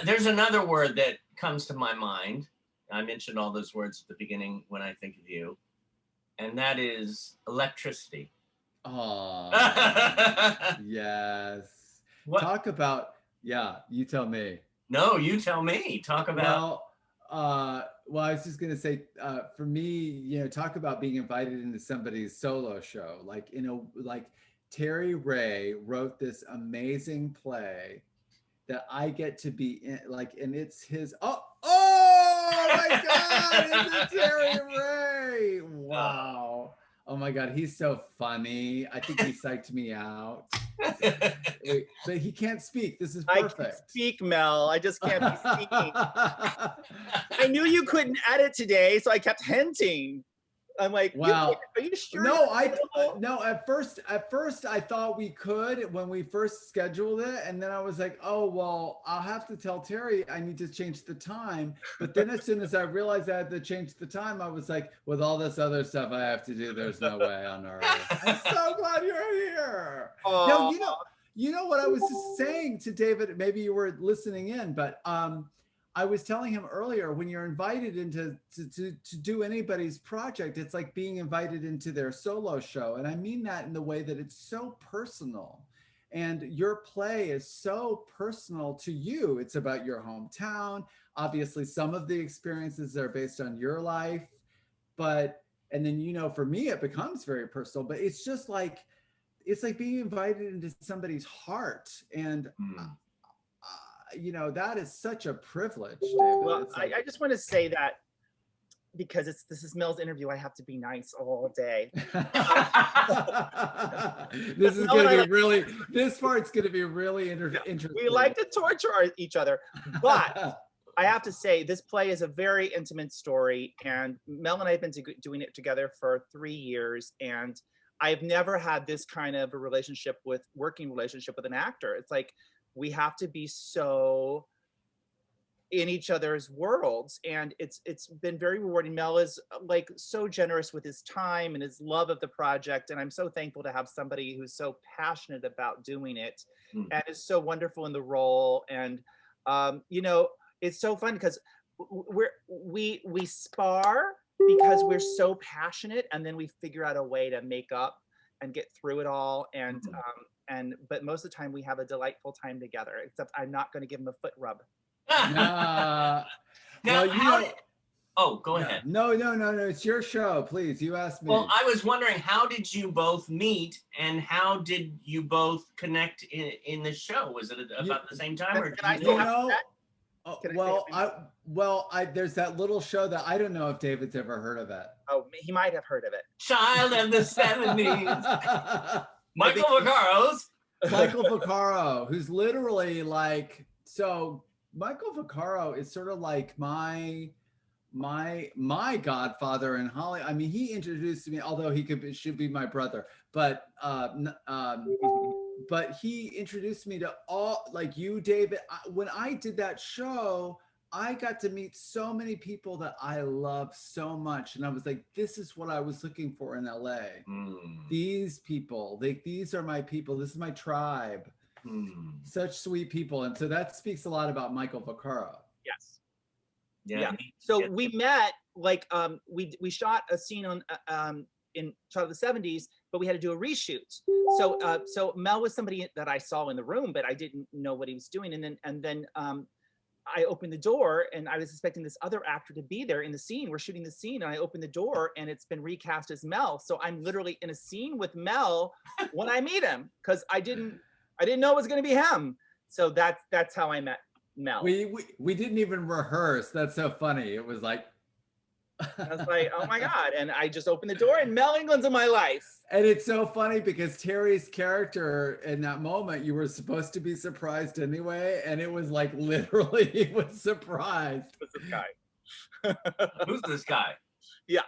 there's another word that comes to my mind. I mentioned all those words at the beginning when I think of you, and that is electricity. Oh, yes. What? Talk about, yeah, you tell me. No, you tell me. Talk about. Well, I was just gonna say, for me, talk about being invited into somebody's solo show. Like Terry Ray wrote this amazing play that I get to be in, like, and it's his. Oh my God! Is it Terry Ray? Wow. Oh my God, he's so funny. I think he psyched me out. Wait, but he can't speak. This is I perfect. can speak, Mel. I just can't be speaking. I knew you couldn't edit today, so I kept hinting. I'm like, wow. Are you sure? No, no. At first, I thought we could when we first scheduled it, and then I was like, oh well, I'll have to tell Terry I need to change the time. But then as soon as I realized I had to change the time, I was like, with all this other stuff I have to do, there's no way on earth. I'm so glad you're here. No, you know what I was just saying to David. Maybe you were listening in, but I was telling him earlier, when you're invited into to do anybody's project, it's like being invited into their solo show. And I mean that in the way that it's so personal. And your play is so personal to you. It's about your hometown. Obviously, some of the experiences are based on your life. And then, for me, it becomes very personal. But it's just like, it's like being invited into somebody's heart. And that is such a privilege, David. Well, I just want to say that because this is Mel's interview, I have to be nice all day. This is going to be really, this part's going to be really interesting. We like to torture each other, but I have to say this play is a very intimate story, and Mel and I have been doing it together for 3 years, and I've never had this kind of a working relationship with an actor. It's like, we have to be so in each other's worlds, and it's been very rewarding. Mel is like so generous with his time and his love of the project, and I'm so thankful to have somebody who's so passionate about doing it and is so wonderful in the role. And it's so fun because we spar because we're so passionate, and then we figure out a way to make up and get through it all. But most of the time we have a delightful time together, except I'm not going to give him a foot rub. Now, go ahead. No. It's your show. Please, you asked me. Well, I was wondering, how did you both meet, and how did you both connect in the show? Was it about the same time, or did you know? There's that little show that I don't know if David's ever heard of it. Oh, he might have heard of it. Child of the 70s. Michael Vaccaro, who's literally like, so Michael Vaccaro is sort of like my godfather in Hollywood. I mean, he introduced me, although should be my brother, but he introduced me to all, like you, David. When I did that show, I got to meet so many people that I love so much. And I was like, this is what I was looking for in LA. These people, these are my people. This is my tribe. Such sweet people. And so that speaks a lot about Michael Vaccaro. Yes. Yeah. So we met, like, we shot a scene in shot of the 70s, but we had to do a reshoot. So Mel was somebody that I saw in the room, but I didn't know what he was doing. And then I opened the door, and I was expecting this other actor to be there in the scene. We're shooting the scene, and I opened the door, and it's been recast as Mel. So I'm literally in a scene with Mel when I meet him, because I didn't know it was going to be him. So that's how I met Mel. We didn't even rehearse. That's so funny. It was like, I was like, oh my God. And I just opened the door, and Mel England's in my life. And it's so funny because Terry's character in that moment, you were supposed to be surprised anyway. And it was like, literally, he was surprised. Who's this guy? Who's this guy? Yeah.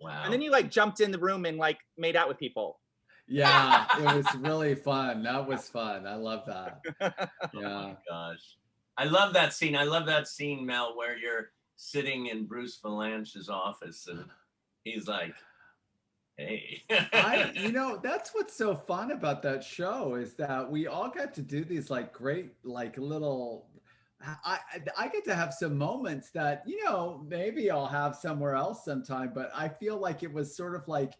Wow. And then you like jumped in the room and like made out with people. Yeah, it was really fun. That was fun. I love that. Yeah. Oh my gosh. I love that scene. I love that scene, Mel, where you're sitting in Bruce Valanche's office and he's like, Hey. That's what's so fun about that show is that we all got to do these like great, like little. I get to have some moments that maybe I'll have somewhere else sometime, but I feel like it was sort of like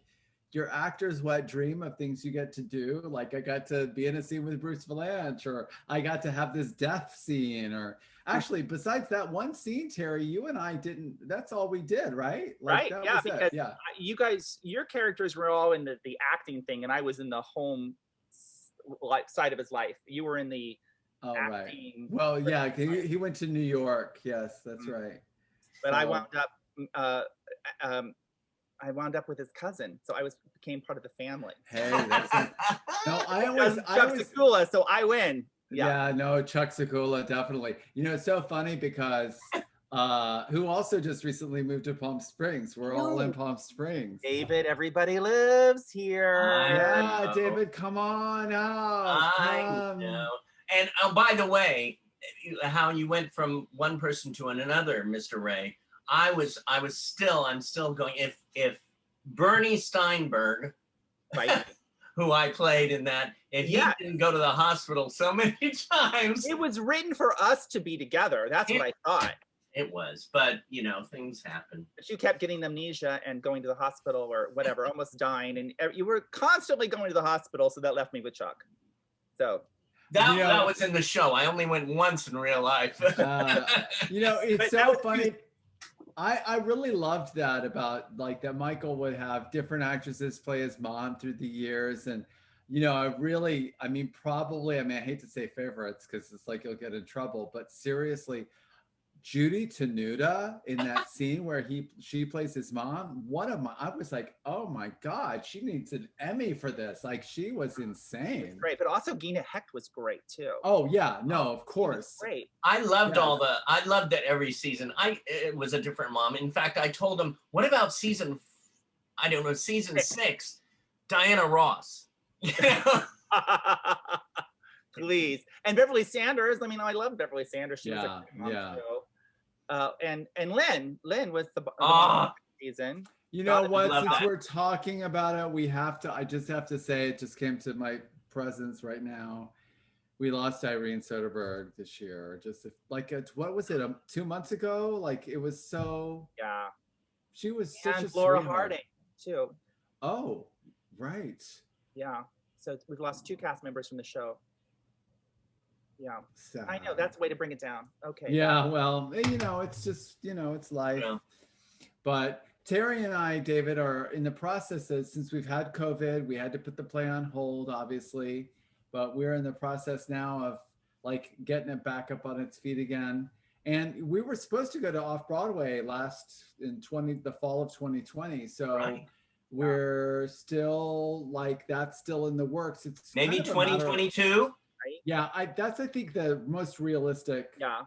your actor's wet dream of things you get to do. Like I got to be in a scene with Bruce Valanche, or I got to have this death scene, or actually, besides that one scene, Terry, you and I didn't. That's all we did, right? Like Right. that Yeah. was Because it. Yeah. you guys, your characters were all in the acting thing, and I was in the home side of his life. You were in the Oh, right. acting. Well, yeah, he went to New York. Yes, that's Mhm. right. But I So, wound up. Uh, um, I wound up with his cousin, so I became part of the family. hey, that's not, no, I Chuck always, Sekula, so I win. yeah, no, Chuck Sekula, definitely. It's so funny because who also just recently moved to Palm Springs. We're all in Palm Springs. David, everybody lives here. Yeah, David, come on out. I know. And by the way, how you went from one person to another, Mr. Ray. I'm still going. If Bernie Steinberg, Right. who I played in that, if he didn't go to the hospital so many times, It was written for us to be together. That's what I thought. it was. But things happen. But you kept getting amnesia and going to the hospital or whatever, almost dying, and you were constantly going to the hospital. So that left me with Chuck. So that was in the show. I only went once in real life. It's so funny. I really loved that about like that Michael would have different actresses play his mom through the years. And, probably, I hate to say favorites because it's like you'll get in trouble, but seriously, Judy Tenuta in that scene where she plays his mom, I was like, oh my God, she needs an Emmy for this. Like she was insane. Great. But also Gina Hecht was great too. Oh yeah, no, of course. Great. I loved I loved it every season. It was a different mom. In fact, I told him, what about season 6, Diana Ross? Please. And Beverly Sanders. I love Beverly Sanders. She was a great mom too. And Lynn was the season. You know what? Since we're talking about it, I just have to say, it just came to my presence right now. We lost Irene Soderbergh this year. What was it? 2 months ago? Like it was so. Yeah. She was such a Laura sweetheart. Harding too. Oh, right. Yeah. So we've lost 2 cast members from the show. Yeah. Sad. I know that's the way to bring it down. Okay. Yeah. Well, it's just, it's life. Yeah. But Terry and I, David, are in the process of, since we've had COVID, we had to put the play on hold, obviously, but we're in the process now of like getting it back up on its feet again. And we were supposed to go to Off-Broadway the fall of 2020. So we're still like, that's still in the works. It's maybe 2022. Yeah, that's I think the most realistic. Yeah,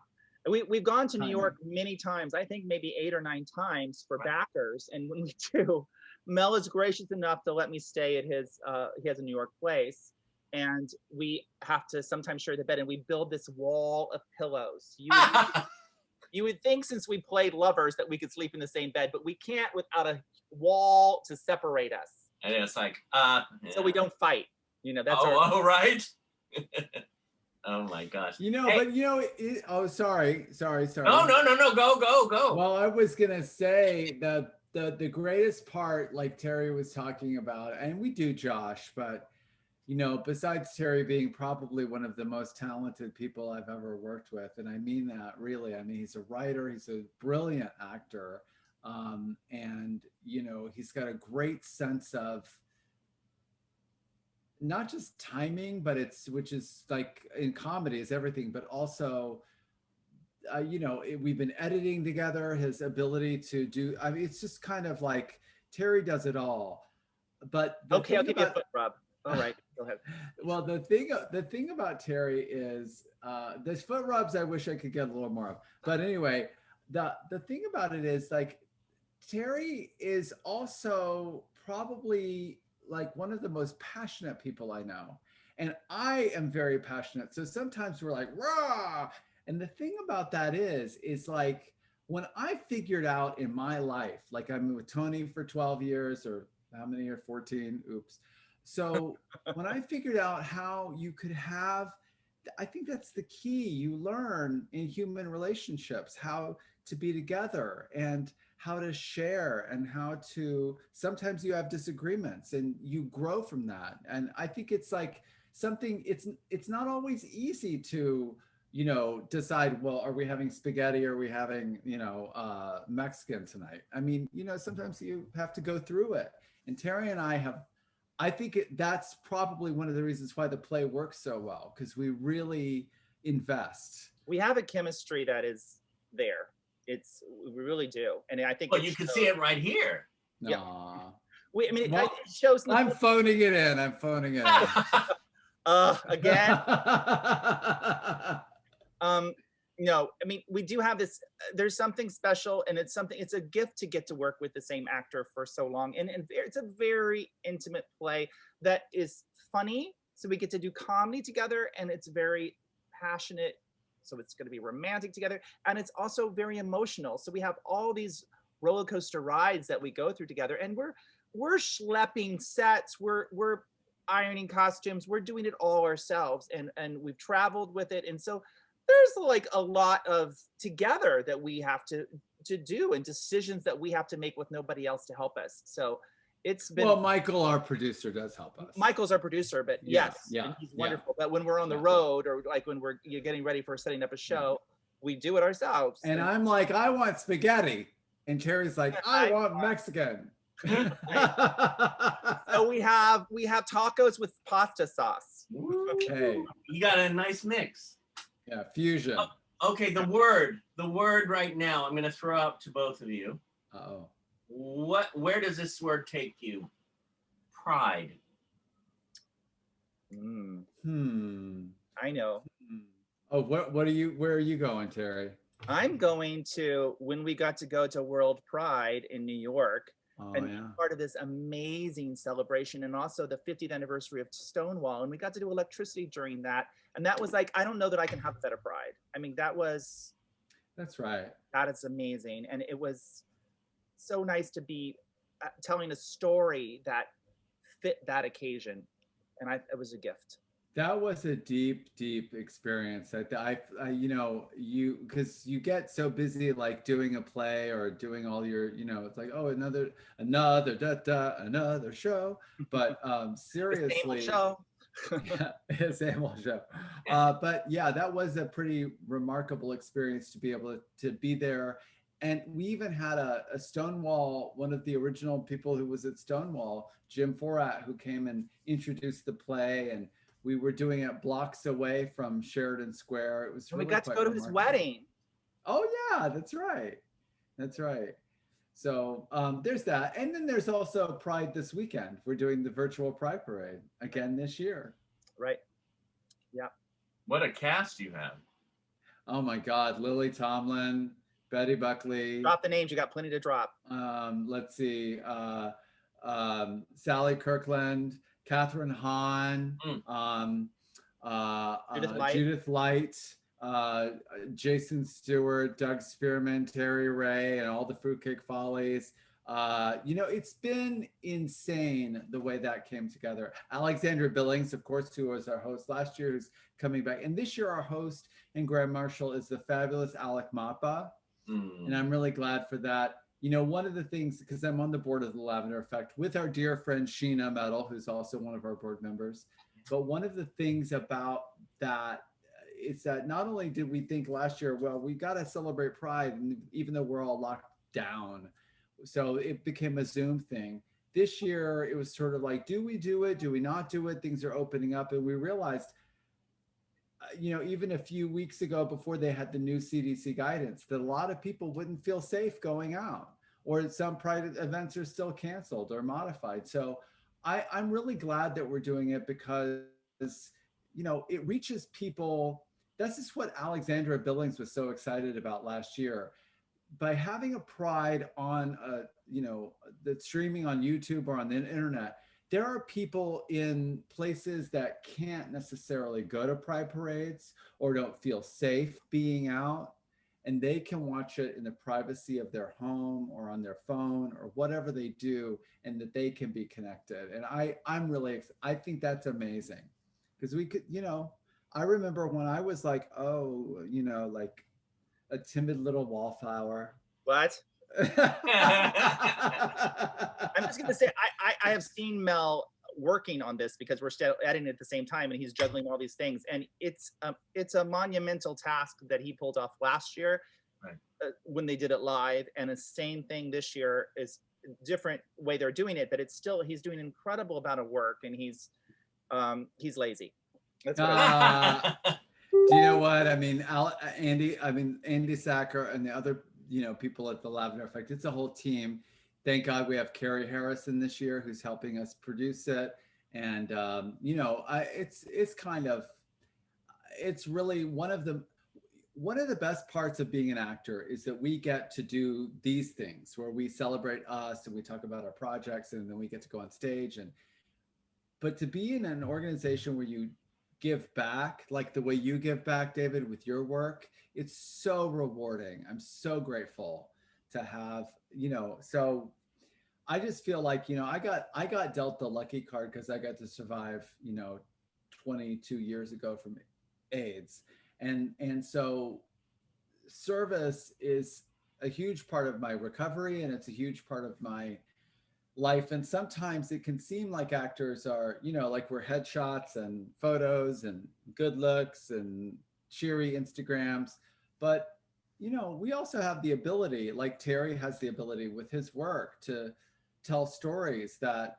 we've gone to New York many times. I think maybe 8 or 9 times for backers. And when we do, Mel is gracious enough to let me stay at his. He has a New York place, and we have to sometimes share the bed. And we build this wall of pillows. You would think since we played lovers that we could sleep in the same bed, but we can't without a wall to separate us. And it's like, so we don't fight. That's right. Oh my gosh. Sorry. No. Go. Well, I was gonna say the greatest part, like Terry was talking about, and we do Josh, but besides Terry being probably one of the most talented people I've ever worked with, and I mean that really. He's a writer, he's a brilliant actor, and he's got a great sense of not just timing, but which is like in comedy is everything, but also, we've been editing together, his ability to do, it's just kind of like Terry does it all. But okay, I'll give you a foot rub. All right, go ahead. Well, the thing about Terry is there's foot rubs I wish I could get a little more of. But anyway, the thing about it is like Terry is also probably like one of the most passionate people I know. And I am very passionate. So sometimes we're like, rah. And the thing about that is like when I figured out in my life, like I'm with Tony for 12 years or how many are 14? Oops. So when I figured out how you could have, I think that's the key. You learn in human relationships how to be together and how to share and how to, sometimes you have disagreements and you grow from that. And I think it's like something, it's not always easy to, decide, well, are we having spaghetti or are we having, Mexican tonight? I mean, sometimes you have to go through it. And Terry and I have, I think that's probably one of the reasons why the play works so well, because we really invest. We have a chemistry that is there. We really do. And I think Well, you can see it right here. Yeah. Aw. It shows. I'm phoning it in. I'm phoning it in. Again. No, I mean, we do have this, there's something special, and it's a gift to get to work with the same actor for so long. And it's a very intimate play that is funny. So we get to do comedy together, and it's very passionate. So it's going to be romantic together. And it's also very emotional. So we have all these roller coaster rides that we go through together, and we're schlepping sets. We're ironing costumes. We're doing it all ourselves, and we've traveled with it. And so there's like a lot of together that we have to do, and decisions that we have to make with nobody else to help us. So it's been, well, Michael, our producer, does help us. Michael's our producer, but yes, yeah, and he's wonderful. But when we're on the road, or like when you're getting ready for setting up a show, we do it ourselves. And I'm like, I want spaghetti, and Terry's like, I want Mexican. So we have tacos with pasta sauce. Okay. You got a nice mix. Yeah, fusion. Okay, the word right now, I'm going to throw out to both of you. Uh-oh. Where does this word take you? Pride. I know. Oh, where are you going, Terry? I'm going to, when we got to go to World Pride in New York, and part of this amazing celebration, and also the 50th anniversary of Stonewall, and we got to do electricity during that. And that was like, I don't know that I can have a better pride. I mean, that's right. That is amazing. And it was so nice to be telling a story that fit that occasion. And it was a gift. That was a deep, deep experience. I because you get so busy like doing a play or doing all your, it's like, oh, another show. But seriously, same old show. Same old show. But yeah, that was a pretty remarkable experience to be able to be there. And we even had a Stonewall, one of the original people who was at Stonewall, Jim Forat, who came and introduced the play, and we were doing it blocks away from Sheridan Square. It was really, we got to go to his wedding. Oh yeah, that's right. That's right. So there's that. And then there's also Pride this weekend. We're doing the virtual Pride Parade again this year. Right. Yeah. What a cast you have. Oh my God. Lily Tomlin, Betty Buckley. Drop the names. You got plenty to drop. Let's see. Sally Kirkland, Catherine Hahn, Judith Light, Jason Stewart, Doug Spearman, Terry Ray, and all the Fruitcake Follies. It's been insane the way that came together. Alexandra Billings, of course, who was our host last year, who's coming back. And this year, our host and Grand Marshal is the fabulous Alec Mapa. And I'm really glad for that. One of the things, because I'm on the board of the Lavender Effect with our dear friend Sheena Metal, who's also one of our board members. But one of the things about that is that not only did we think last year, well, we got to celebrate Pride, and even though we're all locked down, so it became a Zoom thing. This year, it was sort of like, do we do it? Do we not do it? Things are opening up. And we realized, even a few weeks ago before they had the new CDC guidance, that a lot of people wouldn't feel safe going out, or some Pride events are still canceled or modified. So I'm really glad that we're doing it because, it reaches people. This is what Alexandra Billings was so excited about last year. By having a Pride on, that's streaming on YouTube or on the internet, there are people in places that can't necessarily go to Pride parades or don't feel safe being out. and they can watch it in the privacy of their home or on their phone or whatever they do, and that they can be connected. And I'm really, I think that's amazing, because we could, I remember when I was like, oh, like a timid little wallflower. What? I'm just gonna say I have seen Mel working on this, because we're still editing at the same time, and he's juggling all these things, and it's a monumental task that he pulled off last year, right, when they did it live, and the same thing this year. Is different way they're doing it, but it's still, he's doing an incredible amount of work, and he's lazy. That's what do you know what I mean? Andy Sacker and the other people at the Lavender Effect. It's a whole team. Thank God we have Carrie Harrison this year, who's helping us produce it. And it's really one of the best parts of being an actor is that we get to do these things where we celebrate us and we talk about our projects, and then we get to go on stage. But to be in an organization where you give back like the way you give back, David, with your work, it's so rewarding. I'm so grateful to have, so I just feel like, I got dealt the lucky card because I got to survive, 22 years ago from AIDS. And so service is a huge part of my recovery, and it's a huge part of my life. And sometimes it can seem like actors are, like we're headshots and photos and good looks and cheery Instagrams. But, we also have the ability, like Terry has the ability with his work, to tell stories that,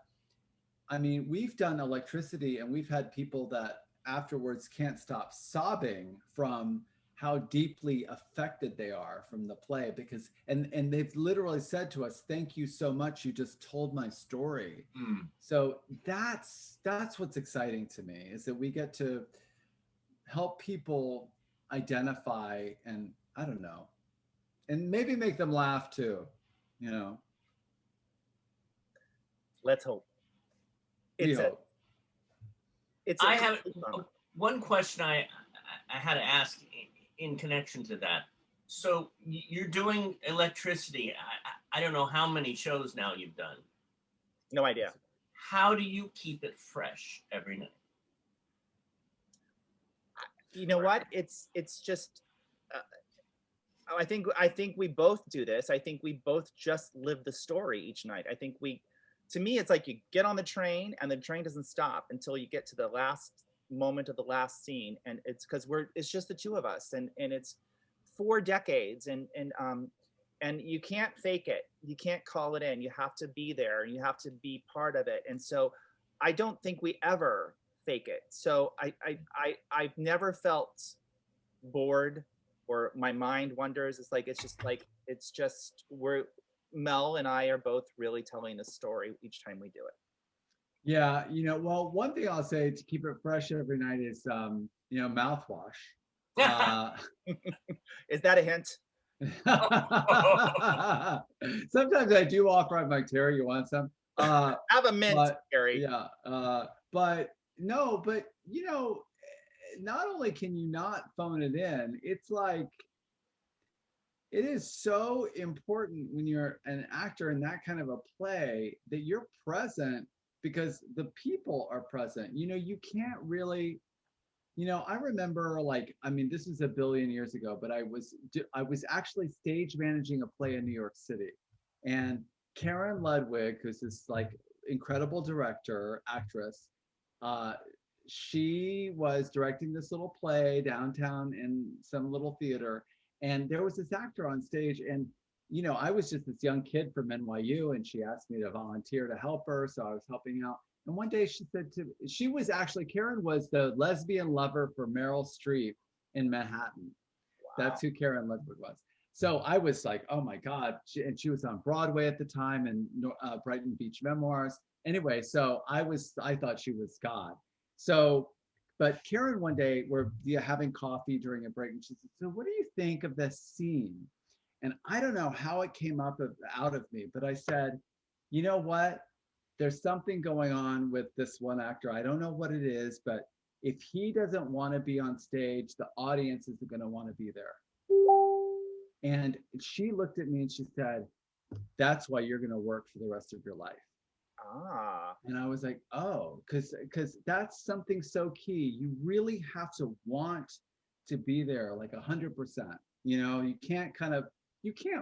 we've done Electricity, and we've had people that afterwards can't stop sobbing from how deeply affected they are from the play, because and they've literally said to us, thank you so much, you just told my story. So that's what's exciting to me, is that we get to help people identify, and I don't know, and maybe make them laugh too. Let's hope. We hope. I have one question I had to ask in connection to that. So you're doing Electricity. I don't know how many shows now you've done. No idea. How do you keep it fresh every night? You know what? It's just. I think we both do this. I think we both just live the story each night. I think to me, it's like you get on the train, and the train doesn't stop until you get to the last moment of the last scene, and it's because it's just the two of us, and it's 4 decades, and you can't fake it. You can't call it in. You have to be there, and you have to be part of it. And so I don't think we ever fake it. So I've never felt bored or my mind wanders. It's just Mel and I are both really telling the story each time we do it. Yeah, well, one thing I'll say to keep it fresh every night is, mouthwash. Is that a hint? Sometimes I do offer. I'm like, Terry, you want some? Have a mint, Terry. Yeah, but no, but not only can you not phone it in, it's like, it is so important when you're an actor in that kind of a play that you're present, because the people are present. You can't really, I remember, this was a billion years ago, but I was actually stage managing a play in New York City, and Karen Ludwig, who's this incredible director, actress, she was directing this little play downtown in some little theater, and there was this actor on stage, and I was just this young kid from NYU, and she asked me to volunteer to help her, so I was helping out. And one day Karen was the lesbian lover for Meryl Streep in Manhattan. Wow. That's who Karen Ludwig was. So I was like, oh my God. She was on Broadway at the time, and Brighton Beach Memoirs. Anyway, so I thought she was God. So, but Karen, one day, we're having coffee during a break, and she said, so what do you think of this scene? And I don't know how it came out of me, but I said, you know what? There's something going on with this one actor. I don't know what it is, but if he doesn't want to be on stage, the audience isn't going to want to be there. And she looked at me and she said, that's why you're going to work for the rest of your life. Ah, And I was like, oh, because that's something so key. You really have to want to be there like 100%. You know, you can't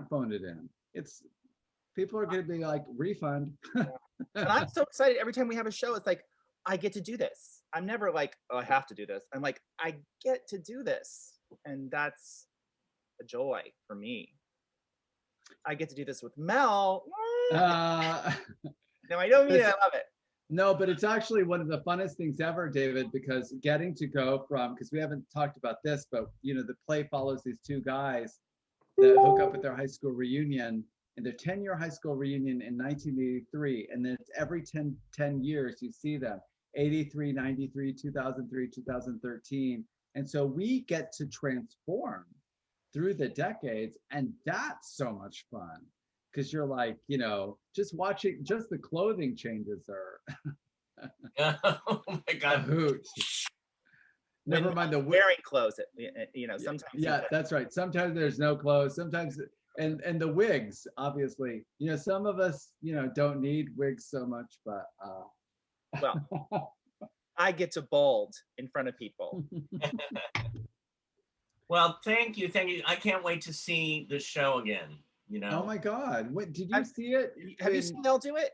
phone it in. It's people are going to be like, refund. and I'm so excited every time we have a show. It's like, I get to do this. I'm never like, oh, I have to do this. I'm like, I get to do this. And that's a joy for me. I get to do this with Mel. Uh, No, I don't mean it. I love it. no, but it's actually one of the funnest things ever, David, because getting to go from, because we haven't talked about this, but you know, the play follows these two guys that hook up at their high school reunion and their 10-year high school reunion in 1983. And then it's every 10 years you see them, 83, 93, 2003, 2013. And so we get to transform through the decades. And that's so much fun because you're like, you know, just watching, just the clothing changes are Oh my a God. hoot. Never When mind the wearing clothes, you know, sometimes. yeah, that's right. Sometimes there's no clothes. Sometimes and the wigs, obviously. You know, some of us, you know, don't need wigs so much, but Well, I get to bold in front of people. Well, thank you, thank you. I can't wait to see the show again. You know, oh my God. What did you I've- see it? Have you in- seen Mel do it?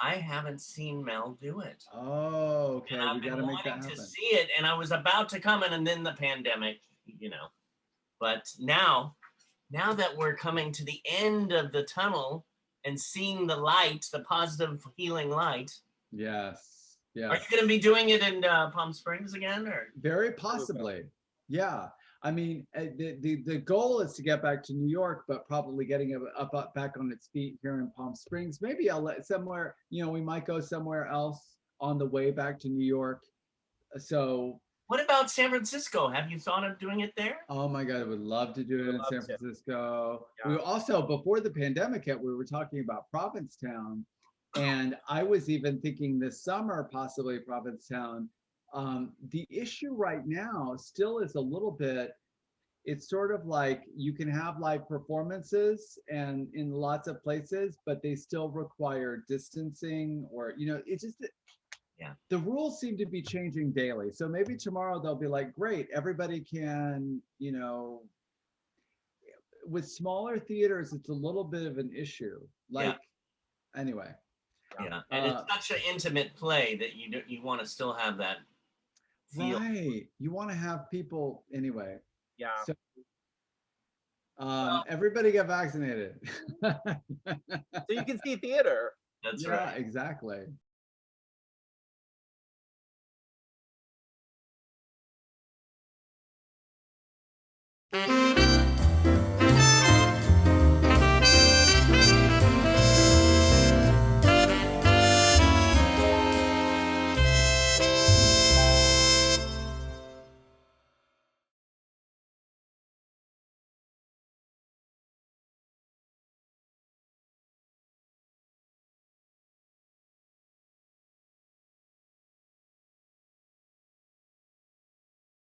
I haven't seen Mel do it. Oh, okay. And We I've got been to make that wanting to happen. see it, and I was about to come in, and then the pandemic, you know. But now that we're coming to the end of the tunnel and seeing the light, the positive healing light, Yes. are Yes. you going to be doing it in Palm Springs again, or? Very possibly. Yeah. I mean, the goal is to get back to New York, but probably getting it up back on its feet here in Palm Springs. Maybe I'll let somewhere, you know, we might go somewhere else on the way back to New York. So, What about San Francisco? Have you thought of doing it there? oh my God, I would love to do it in love San to. Francisco. Yeah. We also, before the pandemic hit, we were talking about Provincetown. And I was even thinking this summer, possibly Provincetown. The issue right now still is a little bit, it's sort of like you can have live performances and in lots of places, but they still require distancing or, you know, it's just, Yeah. the rules seem to be changing daily. So maybe tomorrow they'll be like, great, everybody can, you know, with smaller theaters, it's a little bit of an issue. Like, anyway. Yeah, and it's such an intimate play that you want to still have that feel. Right. You want to have people anyway. Yeah. So, everybody get vaccinated. So you can see theater. That's Yeah, right. exactly.